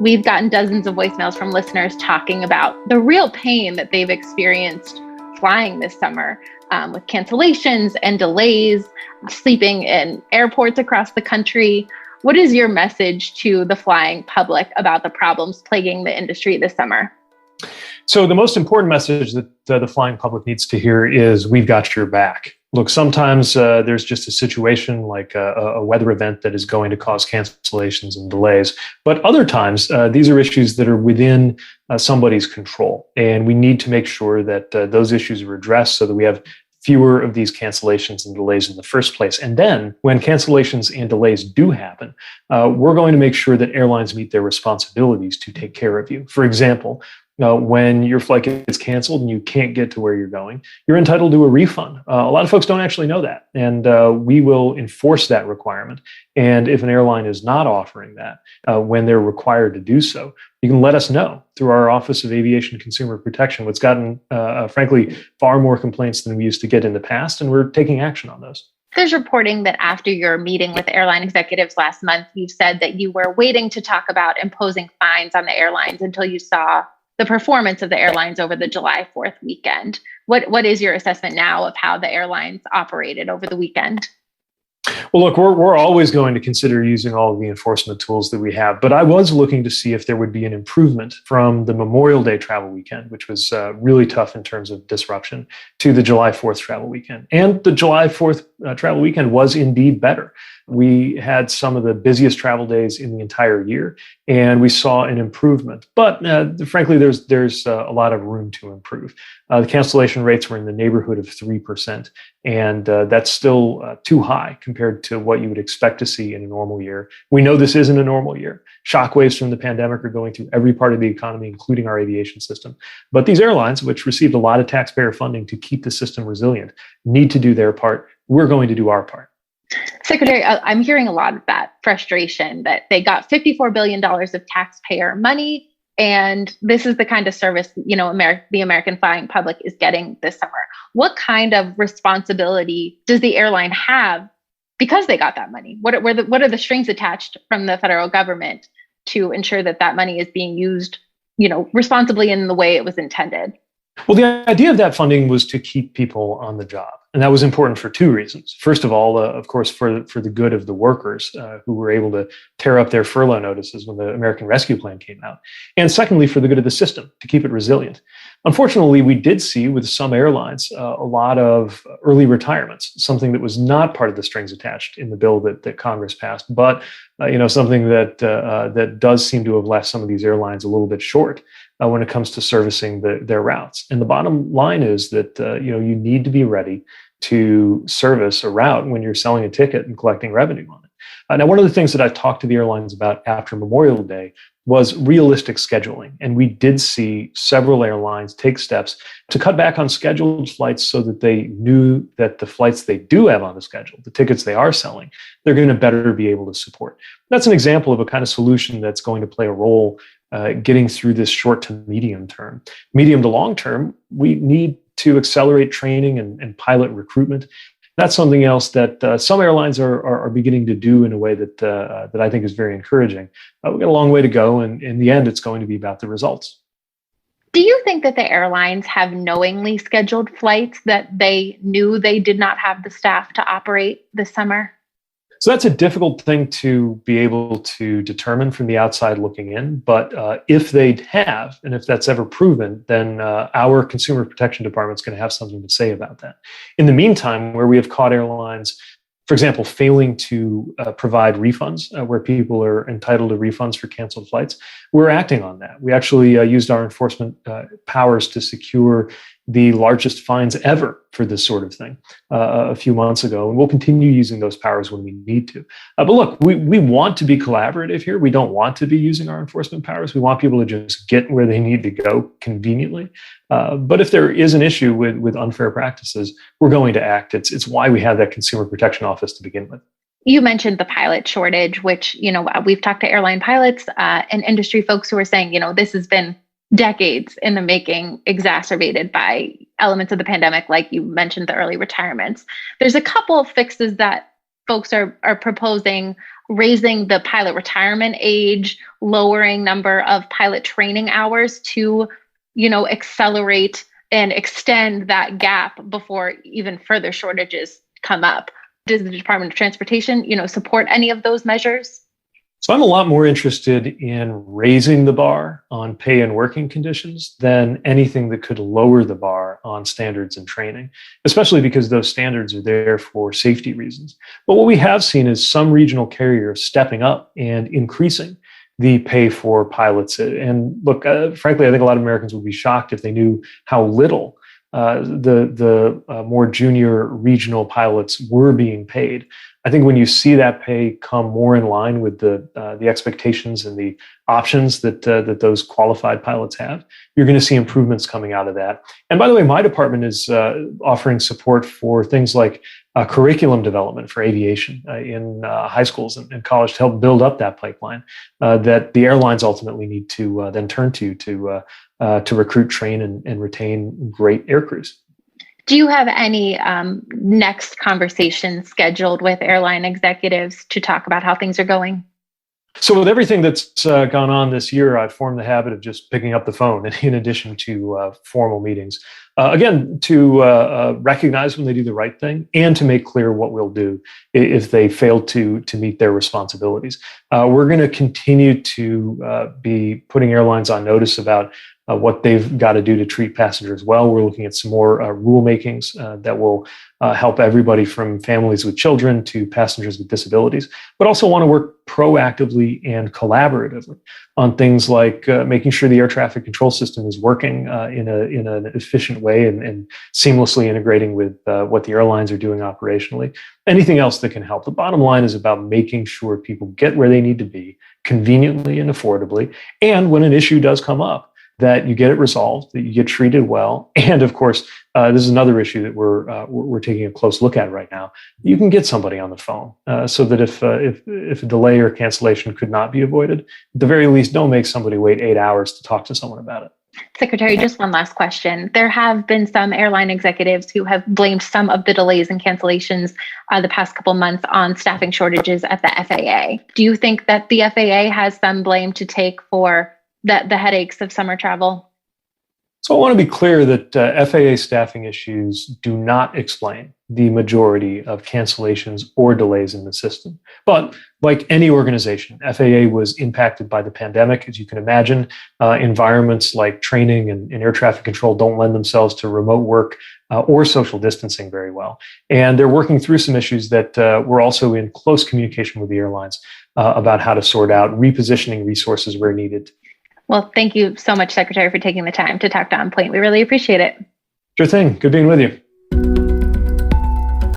We've gotten dozens of voicemails from listeners talking about the real pain that they've experienced flying this summer, with cancellations and delays, sleeping in airports across the country. What is your message to the flying public about the problems plaguing the industry this summer? So the most important message that the flying public needs to hear is we've got your back. Look, sometimes there's just a situation like a weather event that is going to cause cancellations and delays. But other times, these are issues that are within somebody's control. And we need to make sure that those issues are addressed so that we have fewer of these cancellations and delays in the first place. And then when cancellations and delays do happen, we're going to make sure that airlines meet their responsibilities to take care of you. For example, when your flight gets canceled and you can't get to where you're going, you're entitled to a refund. A lot of folks don't actually know that. And we will enforce that requirement. And if an airline is not offering that when they're required to do so, you can let us know through our Office of Aviation Consumer Protection. It's gotten, frankly, far more complaints than we used to get in the past, and we're taking action on those. There's reporting that after your meeting with airline executives last month, you said that you were waiting to talk about imposing fines on the airlines until you saw the performance of the airlines over the July 4th weekend. What is your assessment now of how the airlines operated over the weekend? Well, look, we're always going to consider using all of the enforcement tools that we have, but I was looking to see if there would be an improvement from the Memorial Day travel weekend, which was really tough in terms of disruption, to the July 4th travel weekend. And the July 4th travel weekend was indeed better. We had some of the busiest travel days in the entire year, and we saw an improvement. But frankly, there's a lot of room to improve. The cancellation rates were in the neighborhood of 3%, and that's still too high compared to what you would expect to see in a normal year. We know this isn't a normal year. Shockwaves from the pandemic are going through every part of the economy, including our aviation system. But these airlines, which received a lot of taxpayer funding to keep the system resilient, need to do their part. We're going to do our part. Secretary, I'm hearing a lot of that frustration that they got $54 billion of taxpayer money, and this is the kind of service, the American flying public is getting this summer. What kind of responsibility does the airline have because they got that money? What are the strings attached from the federal government to ensure that that money is being used, responsibly in the way it was intended? Well, the idea of that funding was to keep people on the job. And that was important for two reasons. First of all, of course, for the good of the workers who were able to tear up their furlough notices when the American Rescue Plan came out. And secondly, for the good of the system, to keep it resilient. Unfortunately, we did see with some airlines a lot of early retirements, something that was not part of the strings attached in the bill that Congress passed, but something that does seem to have left some of these airlines a little bit short when it comes to servicing their routes. And the bottom line is that you need to be ready to service a route when you're selling a ticket and collecting revenue on it. Now, one of the things that I've talked to the airlines about after Memorial Day was realistic scheduling. And we did see several airlines take steps to cut back on scheduled flights so that they knew that the flights they do have on the schedule, the tickets they are selling, they're going to better be able to support. That's an example of a kind of solution that's going to play a role getting through this short to medium term. Medium to long term, we need to accelerate training and pilot recruitment. That's something else that some airlines are beginning to do in a way that I think is very encouraging. We've got a long way to go, and in the end, it's going to be about the results. Do you think that the airlines have knowingly scheduled flights that they knew they did not have the staff to operate this summer? So that's a difficult thing to be able to determine from the outside looking in. But if they have, and if that's ever proven, then our Consumer Protection Department is going to have something to say about that. In the meantime, where we have caught airlines, for example, failing to provide refunds where people are entitled to refunds for canceled flights, we're acting on that. We actually used our enforcement powers to secure the largest fines ever for this sort of thing a few months ago. And we'll continue using those powers when we need to. But look, we want to be collaborative here. We don't want to be using our enforcement powers. We want people to just get where they need to go conveniently. But if there is an issue with unfair practices, we're going to act. It's why we have that Consumer Protection Office to begin with. You mentioned the pilot shortage, which, we've talked to airline pilots and industry folks who are saying, this has been decades in the making, exacerbated by elements of the pandemic, like you mentioned, the early retirements. There's a couple of fixes that folks are proposing raising the pilot retirement age, lowering number of pilot training hours to, accelerate and extend that gap before even further shortages come up. Does the Department of Transportation, support any of those measures? So I'm a lot more interested in raising the bar on pay and working conditions than anything that could lower the bar on standards and training, especially because those standards are there for safety reasons. But what we have seen is some regional carriers stepping up and increasing the pay for pilots. And look, frankly, I think a lot of Americans would be shocked if they knew how little the more junior regional pilots were being paid. I think when you see that pay come more in line with the expectations and the options that those qualified pilots have, you're going to see improvements coming out of that. And by the way, my department is offering support for things like curriculum development for aviation in high schools and college to help build up that pipeline that the airlines ultimately need to then turn to recruit, train, and retain great air crews. Do you have any next conversations scheduled with airline executives to talk about how things are going? So with everything that's gone on this year, I've formed the habit of just picking up the phone in addition to formal meetings. Again, to recognize when they do the right thing and to make clear what we'll do if they fail to meet their responsibilities. We're going to continue to be putting airlines on notice about what they've got to do to treat passengers well. We're looking at some more rule makings that will help everybody from families with children to passengers with disabilities, but also want to work proactively and collaboratively on things like making sure the air traffic control system is working in an efficient way and seamlessly integrating with what the airlines are doing operationally. Anything else that can help. The bottom line is about making sure people get where they need to be conveniently and affordably. And when an issue does come up, that you get it resolved, that you get treated well, and of course, this is another issue that we're taking a close look at right now. You can get somebody on the phone so that if a delay or cancellation could not be avoided, at the very least, don't make somebody wait 8 hours to talk to someone about it. Secretary, just one last question. There have been some airline executives who have blamed some of the delays and cancellations the past couple months on staffing shortages at the FAA. Do you think that the FAA has some blame to take for the headaches of summer travel? So I want to be clear that FAA staffing issues do not explain the majority of cancellations or delays in the system. But like any organization, FAA was impacted by the pandemic. As you can imagine, environments like training and air traffic control don't lend themselves to remote work or social distancing very well. And they're working through some issues that we're also in close communication with the airlines about how to sort out, repositioning resources where needed. Well, thank you so much, Secretary, for taking the time to talk to On Point. We really appreciate it. Sure thing. Good being with you.